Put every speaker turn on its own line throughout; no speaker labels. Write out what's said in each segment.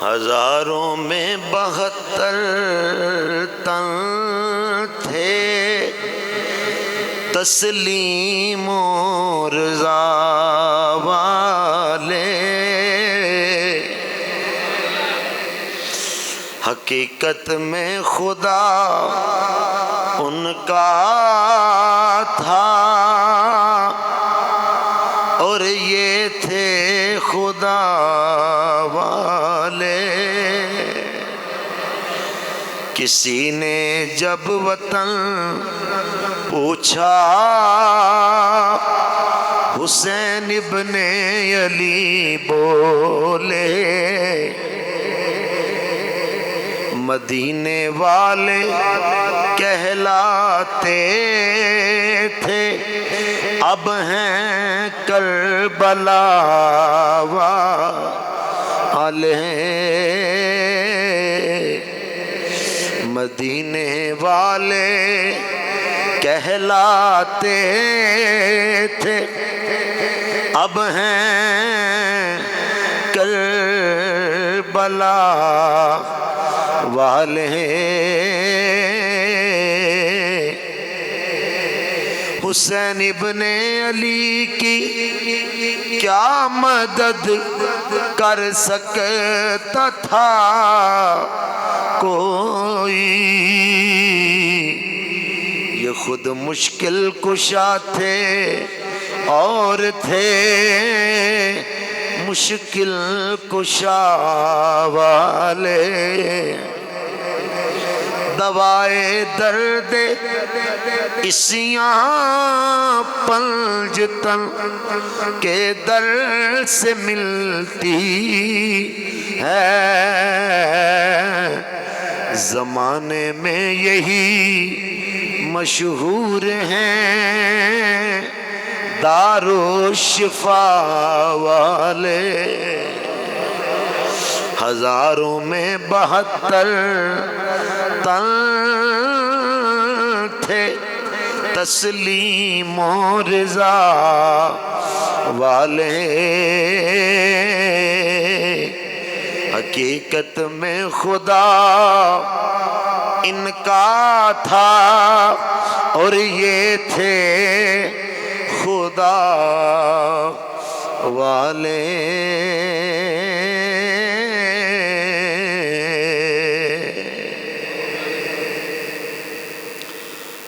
ہزاروں میں 72 تن تھے، تسلیم و رضا والے، حقیقت میں خدا ان کا تھا اور یہ تھے خدا والے۔ کسی نے جب وطن پوچھا، حسین ابن علی بولے، مدینے والے کہلاتے تھے، اب ہیں کربلا والے۔ مدینے والے کہلاتے تھے، اب ہیں کربلا والے۔ حسین ابن علی کی کیا مدد کر سکتا تھا کوئی، یہ خود مشکل کشا تھے اور تھے مشکل کشا والے۔ دوائے درد اسیاں پنجتن کے در سے ملتی ہے، زمانے میں یہی مشہور ہیں دارو شفا والے۔ ہزاروں میں 72 تن تھے، تسلیم و رضا والے، حقیقت میں خدا ان کا تھا اور یہ تھے خدا والے۔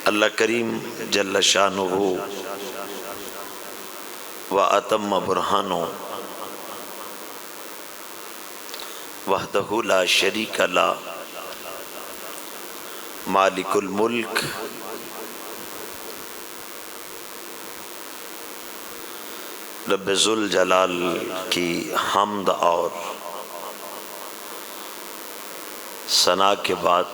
اللہ کریم جل شانہ و اتم برہانہ وحدہ لا شریک لہ مالک الملک رب ذوالجلال کی حمد اور ثنا کے بعد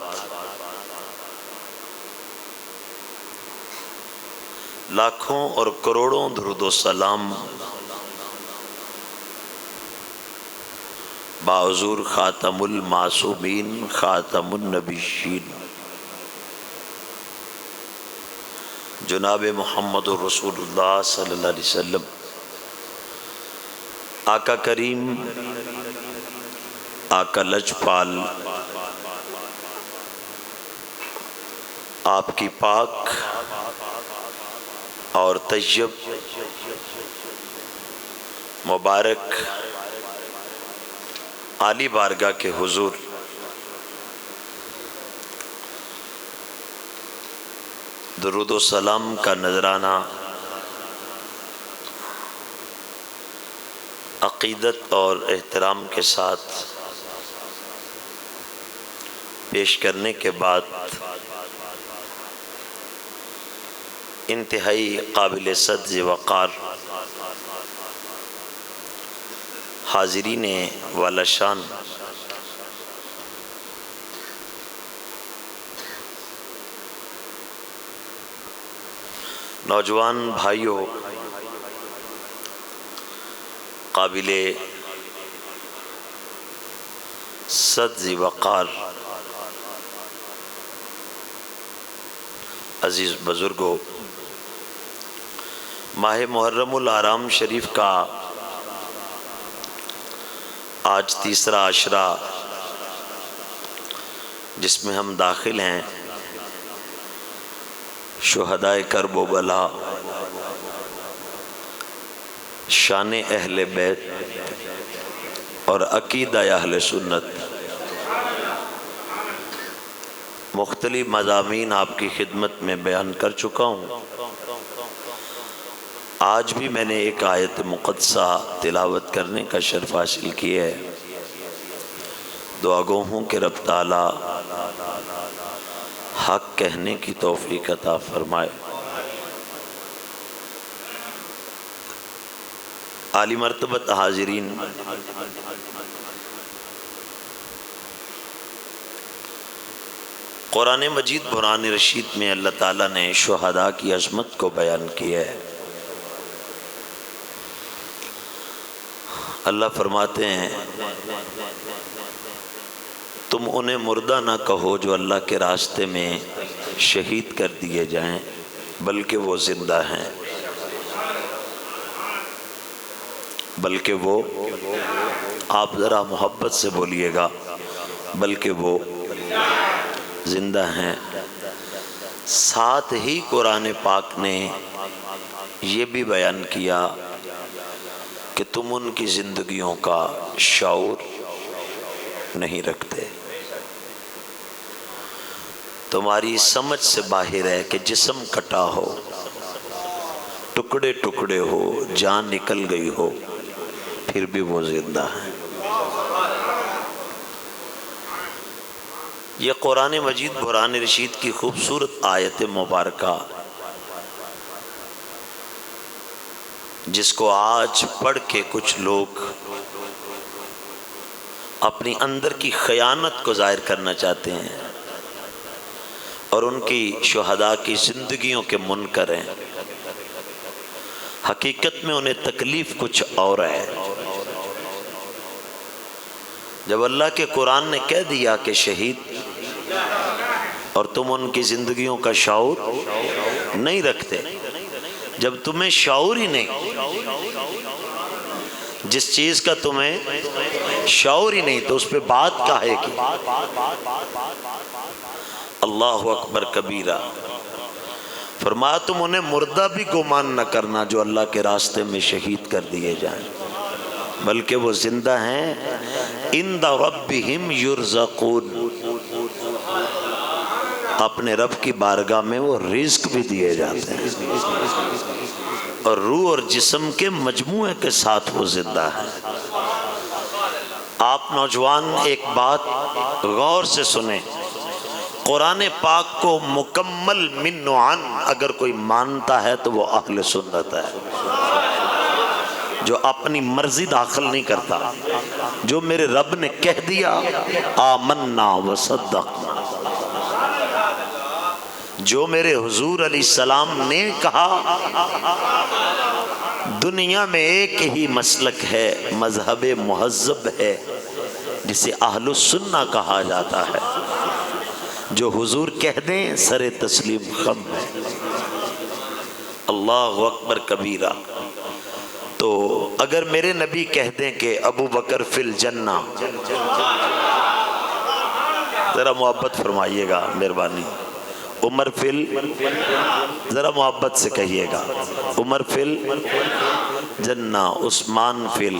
لاکھوں اور کروڑوں درود و سلام باحضور خاتم المعصومین خاتم النبیین جناب محمد رسول اللہ صلی اللہ علیہ وسلم، آقا کریم، آقا لجپال، آپ کی پاک اور طیب مبارک عالی بارگاہ کے حضور درود و سلام کا نذرانہ عقیدت اور احترام کے ساتھ پیش کرنے کے بعد انتہائی قابل صد وقار حاضرین والا شان نوجوان بھائیوں، قابل صد وقار عزیز بزرگوں، ماہ محرم الحرام شریف کا آج تیسرا عشرہ جس میں ہم داخل ہیں، شہدائے کرب و بلا، شان اہل بیت اور عقیدہ اہل سنت، مختلف مضامین آپ کی خدمت میں بیان کر چکا ہوں۔ آج بھی میں نے ایک آیت مقدسہ تلاوت کرنے کا شرف حاصل کیا ہے۔ دعا گو ہوں کہ رب تعالی حق کہنے کی توفیق عطا فرمائے۔ عالی مرتبت حاضرین، قرآن مجید قرآن رشید میں اللہ تعالیٰ نے شہداء کی عظمت کو بیان کیا ہے۔ اللہ فرماتے ہیں تم انہیں مردہ نہ کہو جو اللہ کے راستے میں شہید کر دیے جائیں، بلکہ وہ زندہ ہیں، بلکہ وہ، آپ ذرا محبت سے بولیے گا، بلکہ وہ زندہ ہیں۔ ساتھ ہی قرآن پاک نے یہ بھی بیان کیا کہ تم ان کی زندگیوں کا شعور نہیں رکھتے، تمہاری سمجھ سے باہر ہے کہ جسم کٹا ہو، ٹکڑے ٹکڑے ہو، جان نکل گئی ہو، پھر بھی وہ زندہ ہیں۔ یہ قرآن مجید قرآن رشید کی خوبصورت آیت مبارکہ، جس کو آج پڑھ کے کچھ لوگ اپنی اندر کی خیانت کو ظاہر کرنا چاہتے ہیں اور ان کی شہداء کی زندگیوں کے منکر ہیں۔ حقیقت میں انہیں تکلیف کچھ اور ہے۔ جب اللہ کے قرآن نے کہہ دیا کہ شہید، اور تم ان کی زندگیوں کا شعور نہیں رکھتے، جب تمہیں شعور ہی نہیں، جس چیز کا تمہیں شعور ہی نہیں تو اس پہ بات کاہے کی؟ اللہ اکبر کبیرہ۔ فرمایا تم انہیں مردہ بھی گمان نہ کرنا جو اللہ کے راستے میں شہید کر دیے جائیں، بلکہ وہ زندہ ہیں، عند ربہم یرزقون، اپنے رب کی بارگاہ میں وہ رزق بھی دیے جاتے ہیں، اور روح اور جسم کے مجموعے کے ساتھ وہ زندہ ہیں۔ آپ نوجوان ایک بات غور سے سنیں، قرآن پاک کو مکمل من نوعاً اگر کوئی مانتا ہے تو وہ اہل سنت ہے، جو اپنی مرضی داخل نہیں کرتا، جو میرے رب نے کہہ دیا آمنا وصدقنا، جو میرے حضور علیہ السلام نے کہا۔ دنیا میں ایک ہی مسلک ہے، مذہب مہذب ہے، جسے اہل السنہ کہا جاتا ہے، جو حضور کہہ دیں سر تسلیم خم ہے۔ اللہ اکبر کبیرہ۔ تو اگر میرے نبی کہہ دیں کہ ابو بکر فی الجنہ، ذرا محبت فرمائیے گا مہربانی، عمر فل، ذرا محبت سے کہیے گا، عمر فل جنہ، عثمان فل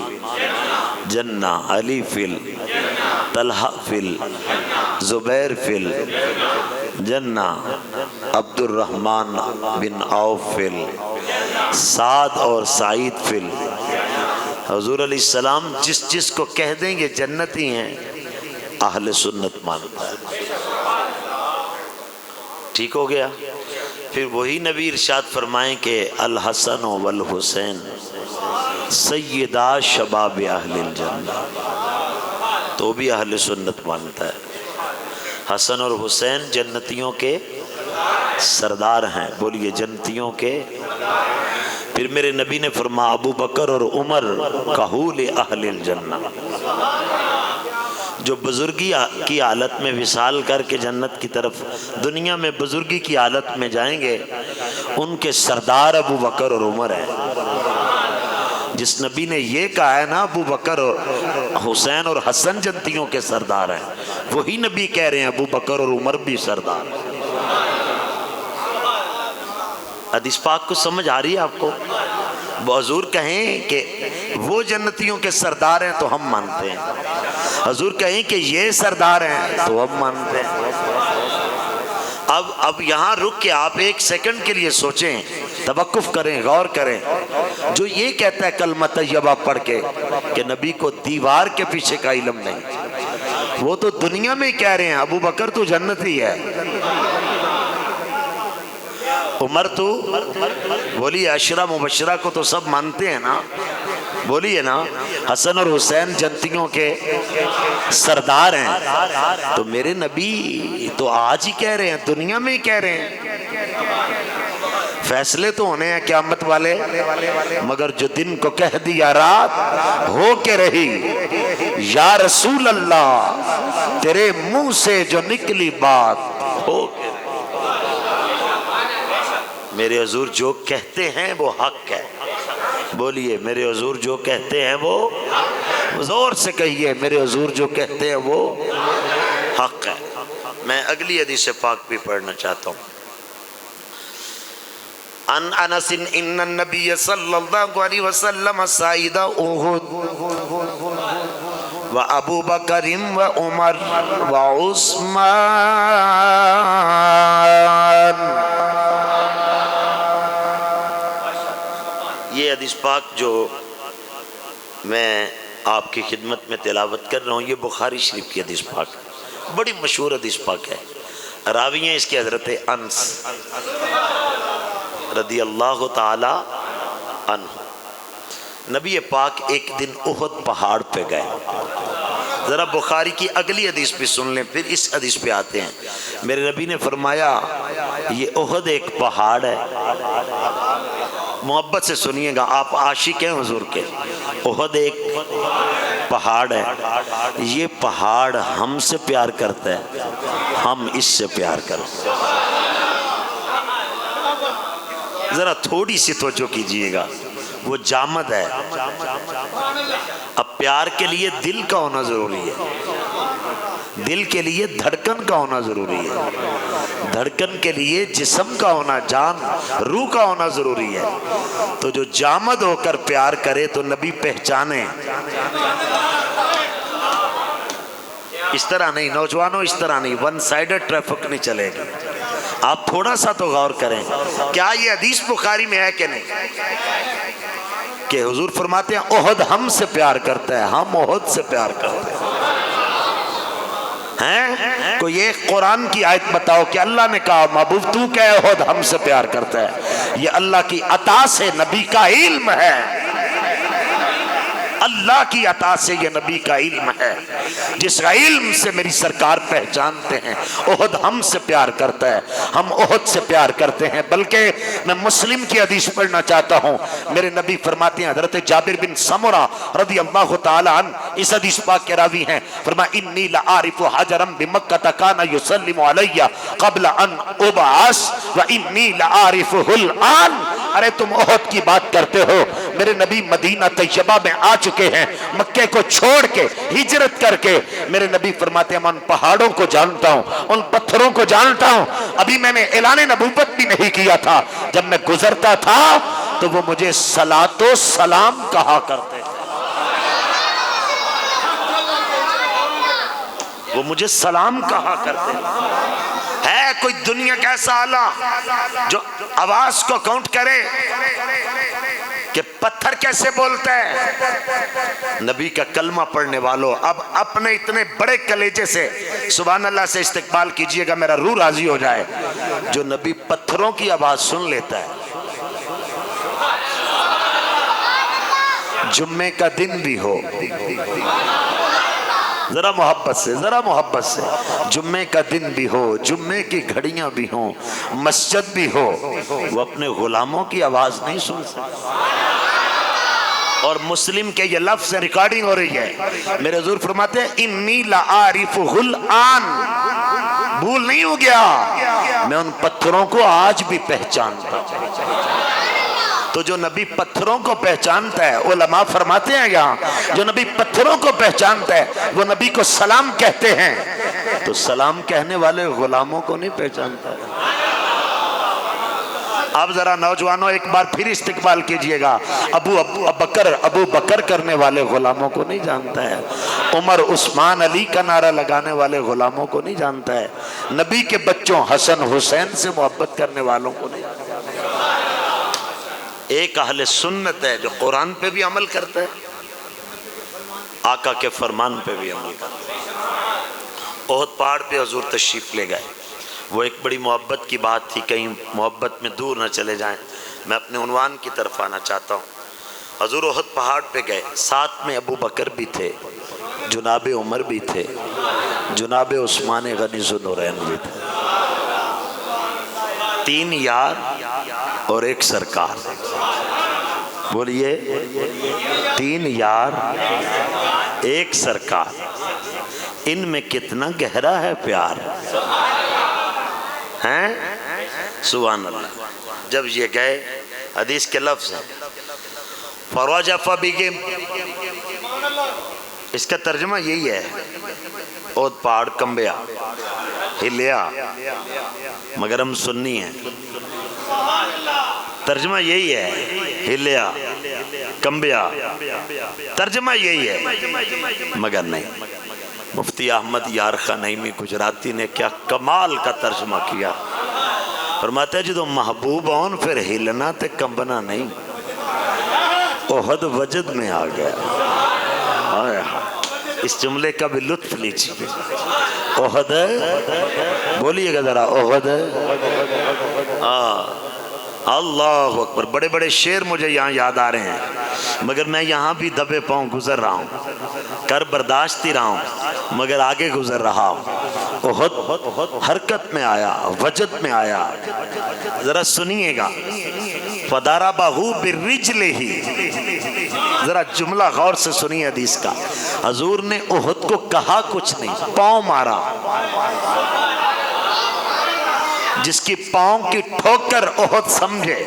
جنہ، علی فل، طلحہ فل، زبیر فل جنہ، عبد الرحمن بن عوف فل، سعد اور سعید فل۔ حضور علیہ السلام جس جس کو کہہ دیں گے جنتی ہیں، اہل سنت مانتا ہے۔ ٹھیک ہو گیا؟ پھر وہی نبی ارشاد فرمائیں کہ الحسن والحسین سیدہ شباب اہل الجنہ، تو بھی اہل سنت مانتا ہے۔ حسن اور حسین جنتیوں کے سردار ہیں، بولیے جنتیوں کے۔ پھر میرے نبی نے فرمایا ابو بکر اور عمر کہول اہل الجنہ، جو بزرگی کی حالت میں وصال کر کے جنت کی طرف دنیا میں بزرگی کی حالت میں جائیں گے، ان کے سردار ابو بکر اور عمر ہیں۔ جس نبی نے یہ کہا ہے نا ابو بکر اور حسین اور حسن جنتیوں کے سردار ہیں، وہی نبی کہہ رہے ہیں ابو بکر اور عمر بھی سردار ہیں۔ حدیث پاک کو سمجھ آ رہی ہے آپ کو؟ حضور کہیں کہ وہ جنتیوں کے سردار ہیں تو ہم مانتے ہیں، حضور کہیں کہ یہ سردار ہیں تو ہم مانتے ہیں۔ اب یہاں رک کے آپ ایک سیکنڈ کے لیے سوچیں، توقف کریں، غور کریں۔ جو یہ کہتا ہے کلمہ طیبہ پڑھ کے کہ نبی کو دیوار کے پیچھے کا علم نہیں، وہ تو دنیا میں کہہ رہے ہیں ابو بکر تو جنتی ہے، عمر تو بولیے عشرہ مبشرہ کو تو سب مانتے ہیں نا، بولیے نا، حسن اور حسین جنتیوں کے سردار ہیں، تو میرے نبی تو آج ہی کہہ رہے ہیں، دنیا میں ہی کہہ رہے ہیں۔ فیصلے تو ہونے ہیں قیامت والے، مگر جو دن کو کہہ دیا رات ہو کے رہی، یا رسول اللہ تیرے منہ سے جو نکلی بات ہو کے رہی۔ میرے حضور جو کہتے ہیں وہ حق ہے، بولیے میرے حضور جو کہتے ہیں وہ، زور سے کہیے میرے حضور جو کہتے ہیں وہ حق ہے۔ میں اگلی حدیث پاک بھی پڑھنا چاہتا ہوں۔ ان انس ان النبی صلی اللہ علیہ وسلم صعد احد و ابو بکر و عمر و عثمان۔ یہ حدیث پاک جو میں آپ کی خدمت میں تلاوت کر رہا ہوں، یہ بخاری شریف کی حدیث پاک ہے، بڑی مشہور حدیث پاک ہے۔ راوی ہیں اس کے حضرت انس رضی اللہ تعالی عنہ۔ نبی پاک ایک دن احد پہاڑ پہ گئے۔ ذرا بخاری کی اگلی حدیث بھی سن لیں، پھر اس حدیث پہ آتے ہیں۔ میرے نبی نے فرمایا یہ احد ایک پہاڑ ہے، محبت سے سنیے گا، آپ عاشق ہیں حضور کے۔ احد ایک پہاڑ ہے، یہ پہاڑ ہم سے پیار کرتا ہے، ہم اس سے پیار کرتے ہیں۔ ذرا تھوڑی سی توجہ کیجئے گا، وہ جامد ہے۔ اب پیار کے لیے دل کا ہونا ضروری ہے، دل کے لیے دھڑکن کا ہونا ضروری ہے، دھڑکن کے لیے جسم کا ہونا، جان روح کا ہونا ضروری ہے۔ تو جو جامد ہو کر پیار کرے تو نبی پہچانے۔ اس طرح نہیں نوجوانوں، اس طرح نہیں، ون سائیڈڈ ٹریفک نہیں چلے گی۔ آپ تھوڑا سا تو غور کریں، کیا یہ حدیث بخاری میں ہے کہ نہیں، کہ حضور فرماتے ہیں احد ہم سے پیار کرتا ہے، ہم احد سے پیار کرتے ہیں۔ کوئی ایک قرآن کی آیت بتاؤ کہ اللہ نے کہا محبوب تو کہ احد ہم سے پیار کرتا ہے؟ یہ اللہ کی عطا سے نبی کا علم ہے، اللہ کی عطا سے یہ نبی کا علم ہے، جس علم سے میری سرکار پہچانتے ہیں احد ہم سے پیار کرتا ہے، ہم احد سے پیار کرتے ہیں۔ بلکہ میں مسلم کی حدیث پڑھنا چاہتا ہوں، میرے نبی فرماتے ہیں، حضرت جابر بن سمرہ رضی اللہ تعالی عنہ اس حدیث پاک کے راوی ہیں، فرمایا انی لعارف حجرا بمکہ کان یسلم علی قبل ان ابعث وانی لعارفہ الان۔ ارے تم احد کی بات کرتے ہو، میرے نبی مدینہ طیبہ میں آ چکے ہیں، مکے کو چھوڑ کے ہجرت کر کے۔ میرے نبی فرماتے ہیں میں ان پہاڑوں کو جانتا ہوں، ان پتھروں کو جانتا ہوں، ابھی میں نے اعلان نبوت بھی نہیں کیا تھا، جب میں گزرتا تھا تو وہ مجھے صلاۃ و سلام کہا کرتے تھے، وہ مجھے سلام کہا کرتے تھے۔ ہے کوئی دنیا کا ایسا آلہ جو آواز کو کاؤنٹ کرے کہ پتھر کیسے بولتا ہے؟ نبی کا کلمہ پڑھنے والوں، اب اپنے اتنے بڑے کلیجے سے سبحان اللہ سے استقبال کیجئے گا، میرا روح راضی ہو جائے۔ جو نبی پتھروں کی آواز سن لیتا ہے، جمعے کا دن بھی ہو، ذرا محبت سے، ذرا محبت سے، جمعے کا دن بھی ہو، جمعے کی گھڑیاں بھی ہوں، مسجد بھی ہو، وہ اپنے غلاموں کی آواز نہیں سن سکتا۔ اور مسلم کے یہ لفظ ریکارڈنگ ہو رہی ہے، میرے حضور فرماتے ہیں انی لعارفہ الان، بھول نہیں ہو گیا، میں ان پتھروں کو آج بھی پہچانتا ہوں۔ تو جو نبی پتھروں کو پہچانتا ہے، علماء فرماتے ہیں یہاں، جو نبی پتھروں کو پہچانتا ہے وہ نبی کو سلام کہتے ہیں، تو سلام کہنے والے غلاموں کو نہیں پہچانتا ہے۔ اب ذرا نوجوانوں ایک بار پھر استقبال کیجئے گا، ابو بکر کرنے والے غلاموں کو نہیں جانتا ہے، عمر عثمان علی کا نعرہ لگانے والے غلاموں کو نہیں جانتا ہے، نبی کے بچوں حسن حسین سے محبت کرنے والوں کو نہیں جانتا ہے۔ ایک اہل سنت ہے جو قرآن پہ بھی عمل کرتا ہے، آقا کے فرمان پہ بھی عمل کرتا ہے۔ احد پہاڑ پہ حضور تشریف لے گئے، وہ ایک بڑی محبت کی بات تھی، کہیں محبت میں دور نہ چلے جائیں، میں اپنے عنوان کی طرف آنا چاہتا ہوں۔ حضور احد پہاڑ پہ گئے، ساتھ میں ابو بکر بھی تھے، جناب عمر بھی تھے، جناب عثمان غنی ذوالنورین بھی تھے، 3 یار اور 1 سرکار۔ بولیے 3 یار 1 سرکار، ان میں کتنا گہرا ہے پیار ہیں، سبحان اللہ۔ جب یہ گئے، حدیث کے لفظ ہیں فَرَجَفَ بِهِمْ، اس کا ترجمہ یہی ہے، احد پہاڑ کمبیا، ہلیا، مگر ہم سنی ہیں، ترجمہ یہی ہے، ہلیا کمبیا، ترجمہ یہی ہے، مگر نہیں۔ مفتی احمد یار خان نعیمی گجراتی نے کیا کمال کا ترجمہ کیا، فرماتا ہے جدو محبوب ہون پھر ہلنا تے کمبنا نہیں، احد وجد میں آ گیا۔ اس جملے کا بھی لطف لیجیے، احد، بولیے گا ذرا احد، اللہ اکبر۔ بڑے بڑے شعر مجھے یہاں یاد آ رہے ہیں، مگر میں یہاں بھی دبے پاؤں گزر رہا ہوں، کر برداشت ہی رہا ہوں، مگر آگے گزر رہا ہوں۔ احد حرکت میں آیا، وجد میں آیا، ذرا سنیے گا، فَضَرَبَهُ بِالرِّجْلِهِ، ذرا جملہ غور سے سنیے حدیث کا، حضور نے احد کو کہا کچھ نہیں، پاؤں مارا، جس کی پاؤں کی ٹھوکر احد سمجھے،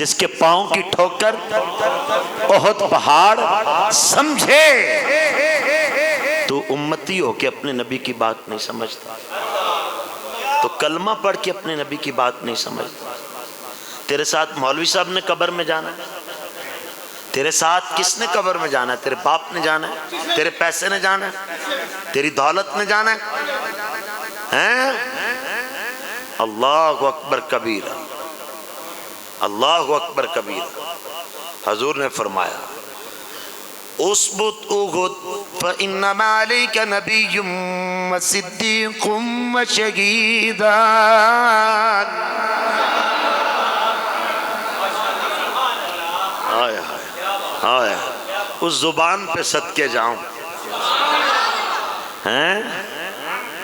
جس کے پاؤں کی ٹھوکر احد پہاڑ سمجھے، تو امتی ہو کے اپنے نبی کی بات نہیں سمجھتا، تو کلمہ پڑھ کے اپنے نبی کی بات نہیں سمجھتا۔ تیرے ساتھ مولوی صاحب نے قبر میں جانا ہے، تیرے ساتھ کس نے قبر میں جانا ہے؟ تیرے باپ نے جانا ہے، تیرے پیسے نے جانا ہے، تیری دولت نے جانا ہے، اللہ اکبر کبیرہ، اللہ اکبر کبیرہ۔ حضور نے فرمایا اثبت احد فإنما عليك نبي وصديق وشهيدان، آئے آئے اس زبان پہ صدقے جاؤں، ہیں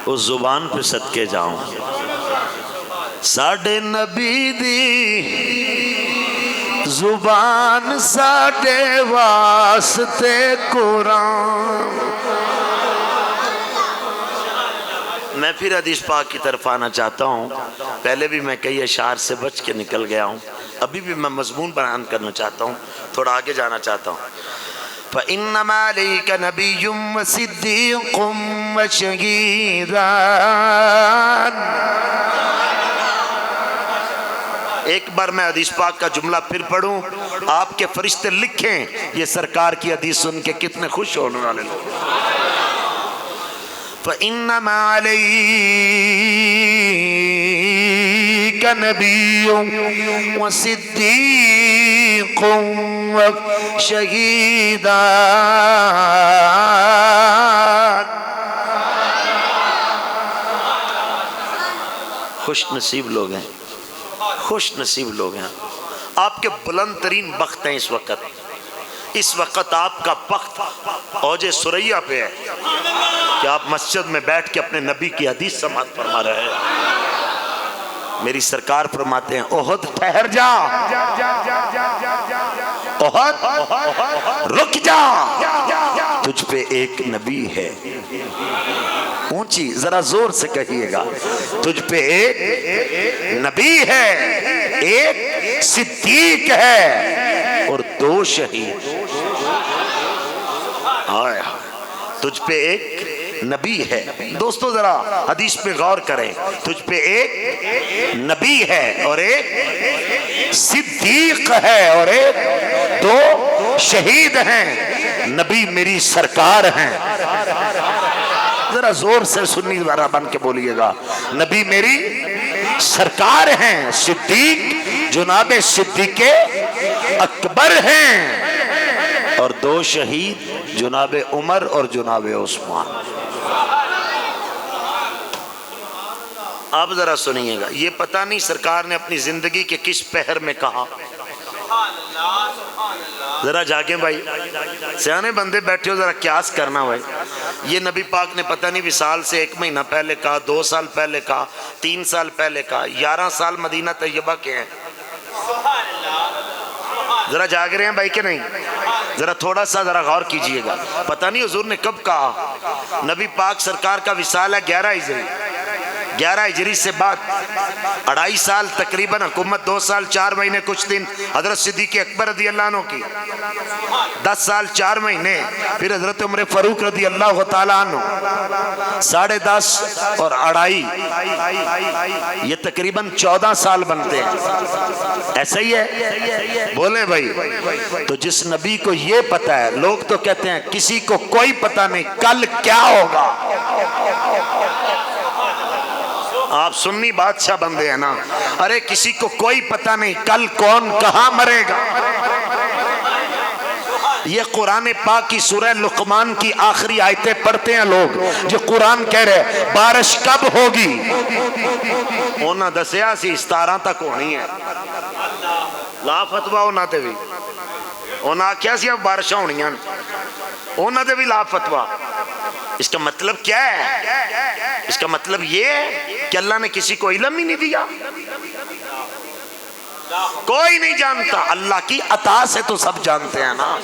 اس زبان پہ صدقے جاؤں، ساڑھے نبی دی زبان ساڑھے واسطے قرآن۔ میں پھر حدیث پاک کی طرف آنا چاہتا ہوں، پہلے بھی میں کئی اشعار سے بچ کے نکل گیا ہوں، ابھی بھی میں مضمون بیان کرنا چاہتا ہوں، تھوڑا آگے جانا چاہتا ہوں۔ فَإِنَّمَا عَلَيْكَ نَبِيٌّ وَصِدِّيقٌ وَشَهِيدٌ۔ ایک بار میں حدیث پاک کا جملہ پھر پڑھوں، آپ کے فرشتے لکھیں یہ سرکار کی حدیث سن کے کتنے خوش ہونے والے لوگ۔ فَإِنَّمَا عَلَيْكَ نَبِيٌّ وَصِدِّيقٌ وَشَهِيدٌ۔ خوش نصیب لوگ ہیں، خوش نصیب لوگ ہیں، آپ کے بلند ترین بخت ہیں اس وقت، اس وقت آپ کا بخت اوج سریا پہ ہے کہ آپ مسجد میں بیٹھ کے اپنے نبی کی حدیث سماعت فرما رہے ہیں۔ میری سرکار فرماتے ہیں احد ٹھہر جا، احد رک جا، تجھ پہ ایک نبی ہے، اونچی ذرا زور سے کہیے گا، تجھ پہ ایک نبی ہے ایک صدیق ہے اور دو شہید. آئے تجھ پہ ایک نبی ہے. دوستو ذرا حدیث پہ غور کریں. تجھ پہ ایک نبی ہے اور ایک صدیق ہے اور ایک دو شہید ہیں. نبی میری سرکار ہیں. ذرا زور سے سنی ذرا بن کے بولیے گا. نبی میری سرکار ہیں. صدیق جناب صدیق اکبر ہیں اور دو شہید جناب عمر اور جناب عثمان. آپ ذرا سنیے گا. یہ پتہ نہیں سرکار نے اپنی زندگی کے کس پہر میں کہا. ذرا جاگیں بھائی, سیانے بندے بیٹھے ہو, ذرا قیاس کرنا بھائی. یہ نبی پاک نے پتہ نہیں وصال سے 1 مہینہ پہلے کہا, 2 سال پہلے کہا, 3 سال پہلے کہا, 11 سال مدینہ طیبہ کے ہیں. ذرا جاگ رہے ہیں بھائی کہ نہیں؟ ذرا تھوڑا سا ذرا غور کیجئے گا. پتہ نہیں حضور نے کب کہا. نبی پاک سرکار کا وصال ہے 11 ہجری. 11 ہجری سے بعد 2.5 سال تقریباً حکومت, 2 سال 4 مہینے کچھ دن حضرت صدیق اکبر رضی اللہ عنہ کی, 10 سال 4 مہینے پھر حضرت عمر فاروق رضی اللہ تعالیٰ عنہ, 10.5 اور 2.5 یہ تقریباً 14 سال بنتے ہیں. ایسا ہی ہے بولیں بھائی. تو جس نبی کو یہ پتہ ہے, لوگ تو کہتے ہیں کسی کو کوئی پتہ نہیں کل کیا ہوگا. آپ سنی بادشاہ بندے ہیں نا. ارے کسی کو کوئی پتہ نہیں کل کون کہاں مرے گا. یہ قرآن پاک کی سورہ لقمان کی آخری آیتیں پڑھتے ہیں لوگ, جو قرآن کہہ رہے بارش کب ہوگی. انہاں دسیا سی 17 تک ہونی ہے. لا فتوہ انہاں تے بھی, انہاں کیا سی اب بارشاں ہونی ہیں, انہاں تے بھی لا فتوہ. اس کا مطلب کیا ہے؟ اس کا مطلب یہ ہے کہ اللہ نے کسی کو علم ہی نہیں دیا. کوئی نہیں جانتا. اللہ کی عطا سے تو سب جانتے ہیں نا.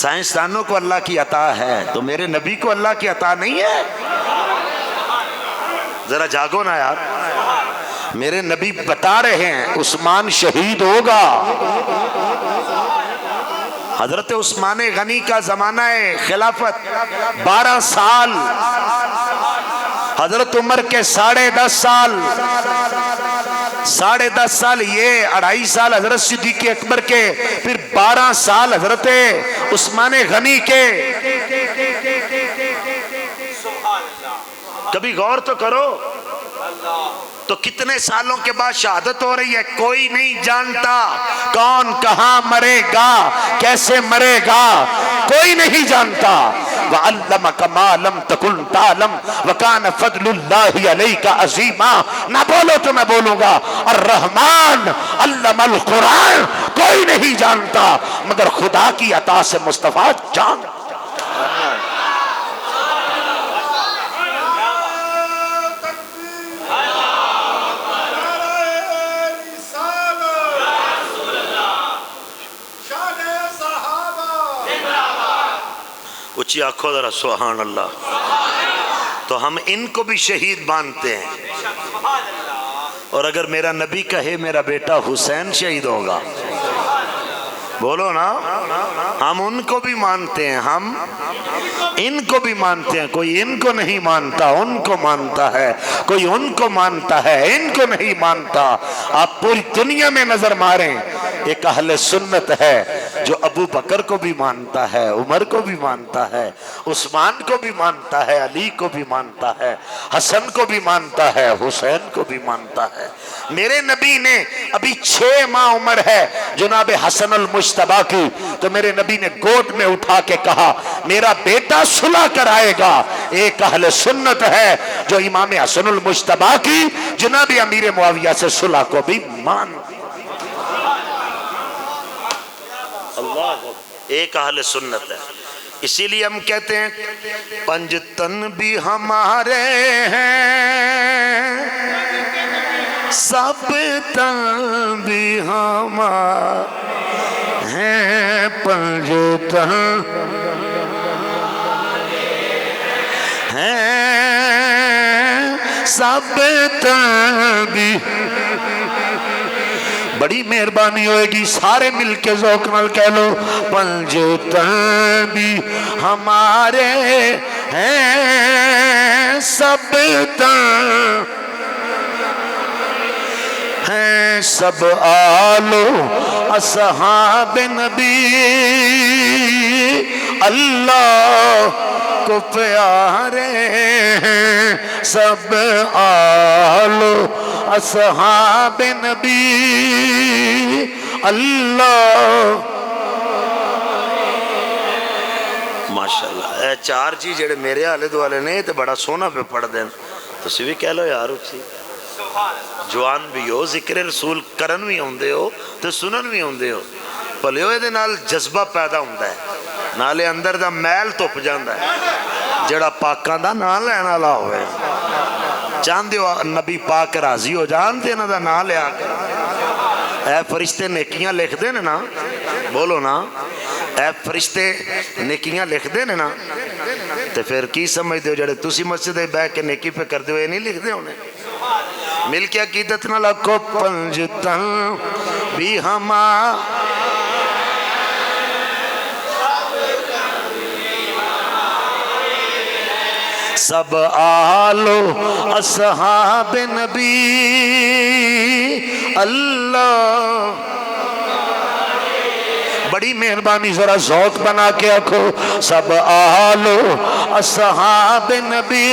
سائنسدانوں کو اللہ کی عطا ہے, تو میرے نبی کو اللہ کی عطا نہیں ہے. ذرا جاگو نا یار. میرے نبی بتا رہے ہیں عثمان شہید ہوگا. حضرت عثمان غنی کا زمانہ ہے خلافت 12 سال, حضرت عمر کے 10.5 سال, 10.5 سال یہ, 2.5 سال حضرت صدیق اکبر کے, پھر 12 سال حضرت عثمان غنی کے. کبھی غور تو کرو, تو کتنے سالوں کے بعد شہادت ہو رہی ہے. کوئی نہیں جانتا کون کہاں مرے گا, کیسے مرے گا, کوئی نہیں جانتا. وَعَلَّمَكَ مَا لَمْ تَكُنْ تَعْلَمْ وَكَانَ فَضْلُ اللَّهِ عَلَيْكَ عَظِيمًا. نہ بولو تو میں بولوں گا, الرحمن علم القرآن. کوئی نہیں جانتا مگر خدا کی عطا سے مصطفیٰ جانتا. اچھی آنکھوں ذرا سبحان اللہ. تو ہم ان کو بھی شہید مانتے ہیں. اور اگر میرا نبی کہے میرا بیٹا حسین شہید ہوگا, بولو نا, ہم ان کو بھی مانتے ہیں, ہم ان کو بھی مانتے ہیں. کوئی ان کو نہیں مانتا, ان کو مانتا ہے. کوئی ان کو مانتا ہے, ان کو نہیں مانتا. آپ پوری دنیا میں نظر ماریں, ایک اہل سنت ہے جو ابو بکر کو بھی مانتا ہے, عمر کو بھی مانتا ہے, عثمان کو بھی مانتا ہے, علی کو بھی مانتا ہے, حسن کو بھی مانتا ہے, حسین کو بھی مانتا ہے. میرے نبی نے ابھی 6 ماہ عمر ہے جناب حسن المجتبی کی, تو میرے نبی نے گود میں اٹھا کے کہا میرا بیٹا صلح کرائے گا. ایک اہل سنت ہے جو امام حسن المجتبی کی جناب امیر معاویہ سے صلح کو بھی مانتا. ایک اہل سنت ہے. اسی لیے ہم کہتے ہیں 5 تن بھی ہمارے ہیں, سب تن بھی ہمارے ہیں. 5 تن ہیں, سب تن بھی
بڑی مہربانی ہوئے گی، سارے مل کے ذوق نال کہہ لو پنجتن بھی ہمارے ہیں سب تن ہیں سب آلو اصحاب نبی اللہ کو پیارے ہیں سب آلو اصحاب نبی اللہ
ماشاءاللہ۔ اے چار چیز جڑے میرے آلے دوالے نے تے بڑا سونا پہ پڑھ دیں تو بھی کہہ لو یار اچھی جوان بھی ہو، ذکر رسول کرن بھی ہوندے ہو تو سنن بھی ہوندے ہو، بھلے ہوئے دے نال جذبہ پیدا ہوندہ ہے، نالے اندر دا میل تپ جاندہ ہے جڑا پاکان دا نام لینا لا ہوئے چاندے ہو نبی پاک راضی ہو جانتے نا دا نام لے آکر اے فرشتے نیکیاں لکھ دے نا، بولو نا اے فرشتے نیکیاں لکھ دے نا، تو پھر کی سمجھ دے ہو جڑے تسی مسجد بے کے نیکی پہ کر دے ہوئے نہیں لکھ دے ہونے مل کے عقیدت نہ لکھو پنجتن بھی ہما سب آلو اصحاب نبی اللہ بڑی مہربانی ذرا ذوق بنا کے رکھو سب آلو اصحاب نبی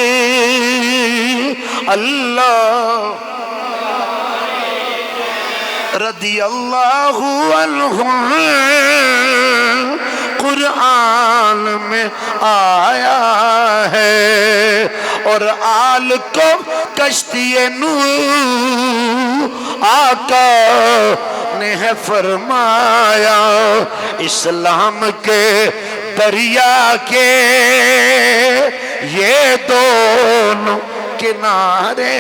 اللہ رضی اللہ عنہم قرآن میں آیا ہے اور آل کو کشتی نوح آقا نے ہے فرمایا اسلام کے دریا کے یہ دونوں کنارے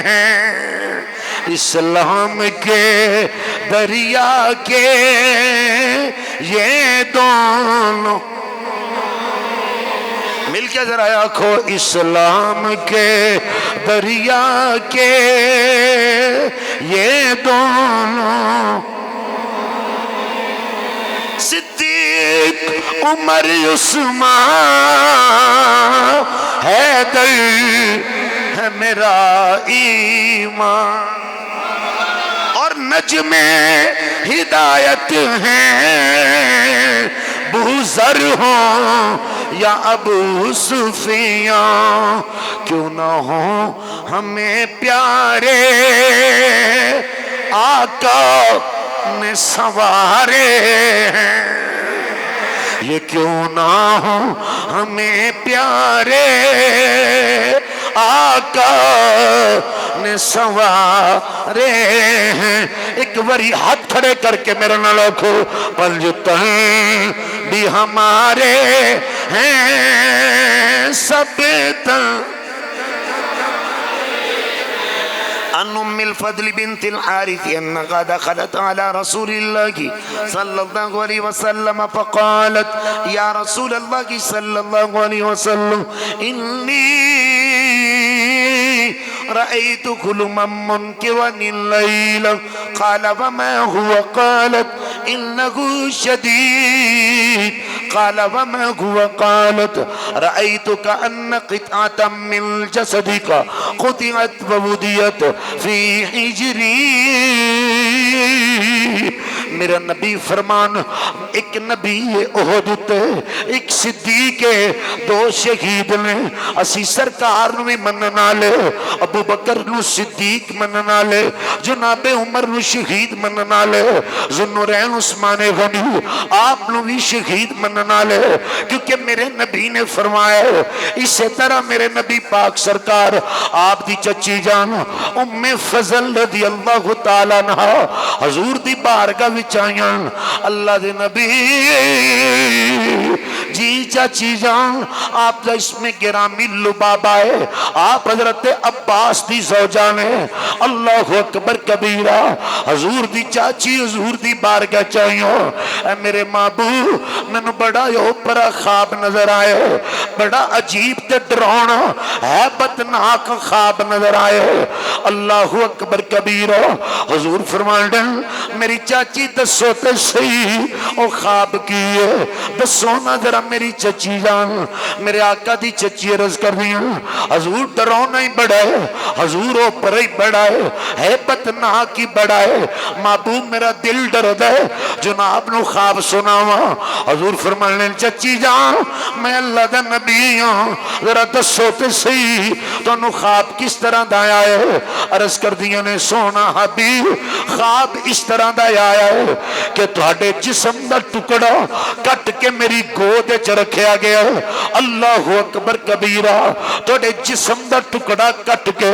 ہیں اسلام کے دریا کے یہ دونوں مل کے ذرا آنکھو اسلام کے دریا کے یہ دونوں صدیق عمر عثمان حیدر ہے میرا ایمان اور نجم ہدایت ہیں بوذر ہوں یا ابو سفیان کیوں نہ ہوں ہمیں پیارے آقا نے سوارے ہیں یہ کیوں نہ ہوں ہمیں پیارے آقا نے سوارے ہیں ایک باری ہاتھ کھڑے کر کے میرا نہ لکھو پنجتن بھی ہمارے ہیں سب تن عن ام الفضل بنت الحارث انها دخلت على رسول الله صلى الله عليه وسلم فقالت يا رسول الله صلى الله عليه وسلم إني رأيت كلما منكرا الليل قال وما هو قالت إنه شديد قال وما هو قالت رأيتك أن قطعة من جسدك قطعت ووضعت في حجري میرا نبی فرمان ایک نبی احد تے ایک صدیق دو شہید نے اسی سرکار نو بھی مننا لے ابو بکر نو صدیق مننا لے جناب عمر نو شہید مننا لے ذوالنورین عثمان غنی آپ نو بھی شہید مننا لے کیونکہ میرے نبی نے فرمایا اسی طرح میرے نبی پاک سرکار آپ دی چچی جان ام فضل رضی اللہ تعالیٰ عنہ حضور دی بارگاہ وچائیاں اللہ دے نبی جی چاچی جان آپ دا اس میں گرامی لبابہ ہے آپ حضرت عباس دی زوجان ہے اللہ اکبر کبیرہ حضور دی چاچی حضور دی بارگاہ چاہیوں اے میرے محبوب میں نے بڑا یہ اوپرا خواب نظر آئے بڑا عجیب تے ڈراؤنا ہے بدناک خواب نظر آئے
اللہ اکبر کبیرہ. حضور فرماتے ہیں میری چاچی دسو تے صحیح او خواب کی ہے؟ دسو نا ذرا میری چچی جان. میرے آقا دی چچی عرض کر رہی ہیں حضور ڈرونا ہی بڑا ہے، حضور اوپر ہی بڑا ہے، ہیبت ناک ہی بڑا ہے. محبوب میرا دل ڈرد ہے جناب نو خواب سناوا. حضور فرمانے چچی جان میں اللہ دا نبی ہوں، ذرا دسو تے صحیح تو انہوں خواب کس طرح دا آیا ہے؟ عرض کر دیا نے سونا حبیب خواب اس طرح دا آیا ہے کہ تہاڈے جسم دا ٹکڑا کٹ کے میری گود وچ رکھیا گیا ہے. اللہ اکبر کبیرہ. تہاڈے جسم دا ٹکڑا کٹ کے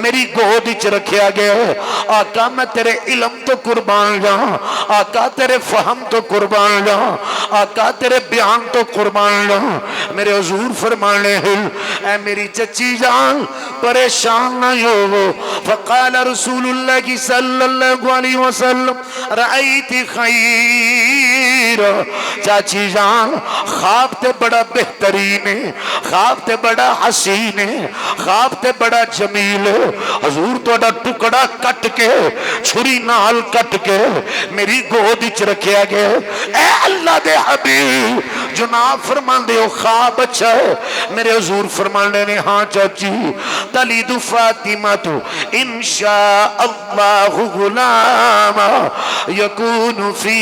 میری گود وچ رکھیا گیا ہے. آقا میں تیرے علم تو قربان جاؤں، آقا تیرے فہم تو قربان جاؤں، آقا تیرے بیان تو قربان جاؤں. میرے حضور فرمانے ہیں اے میری چچی جان پریشان نہ ہو. فقال رسول اللہ صلی اللہ علیہ وسلم رأیت خیر. چاچی جان خواب تے بڑا بہترین ہے، خواب تے بڑا حسین ہے، خواب تے بڑا جمیل ہے. حضور توڑا ٹکڑا کٹ کے چھری نال کٹ کے میری گود وچ رکھیا گیا. اے اللہ دے حبیب جناب فرمان دے خواب اچھا ہے؟ میرے حضور فرمانے نے ہاں چاچی تلید فاطمہ تو انشاء اللہ غلام یکون فی